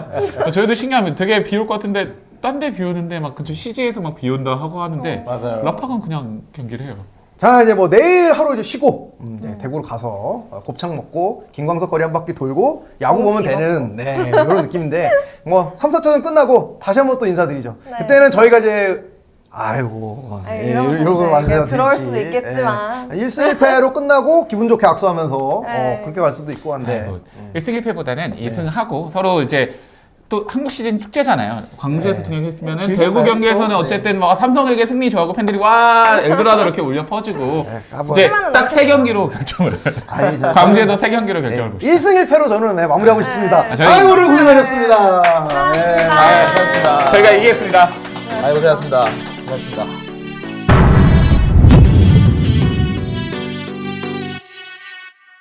저희도 신기하면 되게 비 올 것 같은데 딴 데 비 오는데 막 근처 CJ에서 막 비 온다 하고 하는데 맞아요. 라팍은 그냥 경기를 해요. 자, 이제 뭐 내일 하루 이제 쉬고 이제 대구로 가서 곱창 먹고 김광석 거리 한 바퀴 돌고 야구 보면 김 되는 그런 느낌인데 뭐 3, 4차전 끝나고 다시 한번 또 인사드리죠. 네. 그때는 저희가 이제 아이고 이러면서 이러고 이제 만나서 들어올 수도 있겠지만. 1승 1패로 끝나고 기분 좋게 악수하면서 네. 그렇게 갈 수도 있고 한데 아이고, 1승 1패보다는 2승하고 서로 이제 또 한국 시즌 축제잖아요. 광주에서 등장했으면 길게 대구 가야죠. 경기에서는 네. 어쨌든 뭐 삼성에게 승리 좋아하고 팬들이 와 엘도라도 이렇게 울려 퍼지고 한번- 이제 하지만은 딱 세 경기로 결정을 아이, 저- 광주에서 세 경기로 결정을 봅시다. 1승 1패로 저는 마무리하고 싶습니다. 저희- 아이고 오늘 고생하셨습니다. 네. 아, 수고하셨습니다. 저희가 이기겠습니다. 아이고 고생하셨습니다. 고생하셨습니다.